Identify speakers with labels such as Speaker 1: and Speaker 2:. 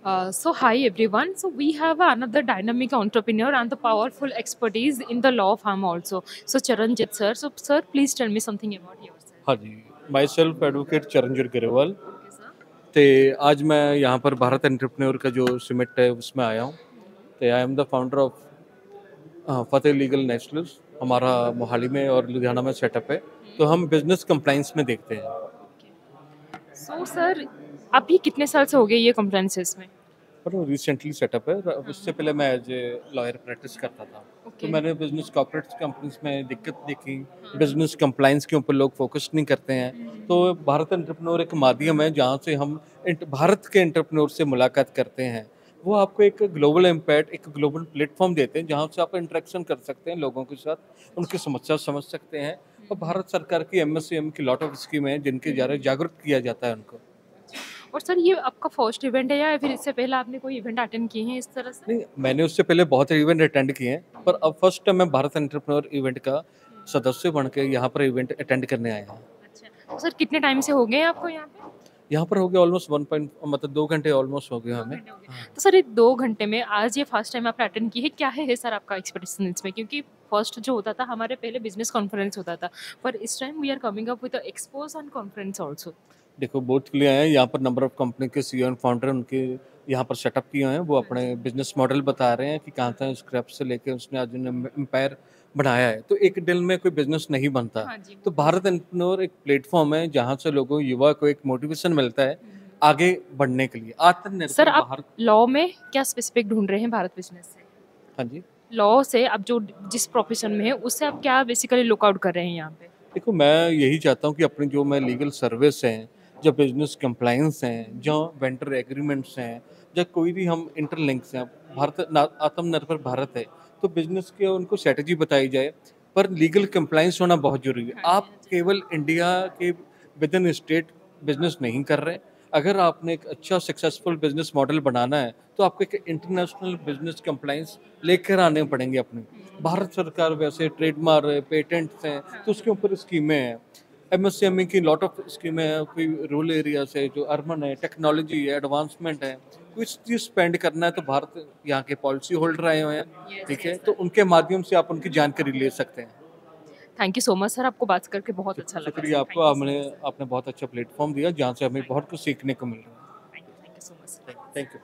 Speaker 1: So hi everyone. So we have another dynamic entrepreneur and the powerful expertise in the law firm also. So Charanjit sir. So sir, please tell me something about yourself.
Speaker 2: हाँ जी, myself advocate Charanjit Grewal.
Speaker 1: Okay, sir.
Speaker 2: तो आज मैं यहाँ पर Bharat entrepreneur का जो summit है उसमें आया हूँ। तो I am the founder of Fateh legal nationals. हमारा मोहाली में और लुधियाना में सेटअप है। तो हम बिजनेस कंप्लाइंस में देखते हैं।
Speaker 1: Okay. So sir, अभी कितने साल से हो गए ये कंप्लायंसेस में?
Speaker 2: पर वो रिसेंटली सेटअप है। उससे पहले मैं एज ए लॉयर प्रैक्टिस करता था। तो
Speaker 1: Okay.
Speaker 2: मैंने बिजनेस कॉर्पोरेट कंपनीज में दिक्कत देखी। बिजनेस कंप्लाइंस के ऊपर लोग फोकस नहीं करते हैं। तो भारत एंटरप्रेन्योर एक माध्यम है जहाँ से हम भारत के एंटरप्रेन्योर से मुलाकात करते हैं। वो आपको एक ग्लोबल इम्पैक्ट, एक ग्लोबल प्लेटफॉर्म देते हैं जहाँ से आप इंटरेक्शन कर सकते हैं लोगों के साथ, उनकी समस्या समझ सकते हैं। और भारत सरकार की एमएसएमई की लॉट ऑफ स्कीम है जिनके द्वारा जागरूक किया जाता है उनको।
Speaker 1: और सर ये आपका फर्स्ट इवेंट है या फिर इससे पहले आपने कोई इवेंट अटेंड किए हैं इस तरह से?
Speaker 2: नहीं, मैंने उससे पहले बहुत इवेंट अटेंड किए हैं, पर अब फर्स्ट टाइम मैं भारत एंटरप्रेन्योर इवेंट का सदस्य बन के यहाँ पर इवेंट अटेंड करने आया हूँ।
Speaker 1: अच्छा। तो सर कितने टाइम से हो गए आपको यहाँ पे?
Speaker 2: यहाँ पर हो गया ऑलमोस्ट 2 घंटे ऑलमोस्ट हो गए हमें।
Speaker 1: घंटे हो गए।
Speaker 2: हाँ।
Speaker 1: तो सर ये 2 घंटे में आज ये फर्स्ट टाइम आपने अटेंड की है, क्या है सर आपका एक्सपीरियंस इसमें? क्योंकि फर्स्ट जो होता था हमारे पहले बिज़नेस कॉन्फ्रेंस होता था, पर इस time we are coming up with a expose and conference also.
Speaker 2: देखो बहुत क्लियर है, यहाँ पर नंबर ऑफ कंपनी के सीईओ एंड फाउंडर उनके यहाँ पर सेटअप किए हैं। वो अपने बिजनेस मॉडल बता रहे हैं कि कहाँ तक स्क्रैप से लेके उसने आज एम्पायर बनाया है। तो एक दिन में कोई बिजनेस नहीं बनता।
Speaker 1: हाँ जी,
Speaker 2: तो भारत एंटरप्रेन्योर एक प्लेटफॉर्म है जहाँ से लोगों युवा को एक मोटिवेशन मिलता है आगे बढ़ने के लिए।
Speaker 1: सर
Speaker 2: आत्मनिर्भर
Speaker 1: आप
Speaker 2: भारत।
Speaker 1: लॉ में क्या स्पेसिफिक ढूँढ रहे हैं भारत बिज़नेस से?
Speaker 2: हाँ जी।
Speaker 1: लॉ से आप जो जिस प्रोफ़ेशन में हैं, उससे आप क्या बेसिकली लुक आउट कर रहे हैं यहाँ पे?
Speaker 2: देखो मैं यही चाहता हूँ कि अपनी जो मैं लीगल सर्विस हैं, जो बिजनेस कंप्लायंस हैं, जो वेंडर एग्रीमेंट्स हैं, या कोई भी हम इंटरलिंक्स हैं, आत्मनिर्भर भारत है, तो बिजनेस के उनको स्ट्रेटजी बताई जाए, पर लीगल कंप्लायंस होना बहुत जरूरी है।
Speaker 1: हाँ जी,
Speaker 2: आप केवल इंडिया के विद इन स्टेट बिजनेस नहीं कर रहे। अगर आपने एक अच्छा सक्सेसफुल बिजनेस मॉडल बनाना है तो आपको एक इंटरनेशनल बिजनेस कंप्लायंस लेकर आने पड़ेंगे अपने। भारत सरकार वैसे ट्रेडमार्क पेटेंट्स हैं तो उसके ऊपर स्कीमें हैं। एमएसएमई की लॉट ऑफ स्कीमें हैं। कोई रूरल एरिया से जो अर्बन है, टेक्नोलॉजी है, एडवांसमेंट है, कुछ चीज़ स्पेंड करना है तो भारत यहाँ के पॉलिसी होल्डर आए हुए हैं। ठीक है, तो उनके माध्यम से आप उनकी जानकारी ले सकते हैं।
Speaker 1: Thank you so much sir, आपको बात करके बहुत अच्छा लगा
Speaker 2: शुक्रिया
Speaker 1: सर।
Speaker 2: आपको। आपने बहुत अच्छा प्लेटफॉर्म दिया जहाँ से हमें बहुत कुछ सीखने को मिल रहा है।
Speaker 1: Thank you so much sir.
Speaker 2: Thank you.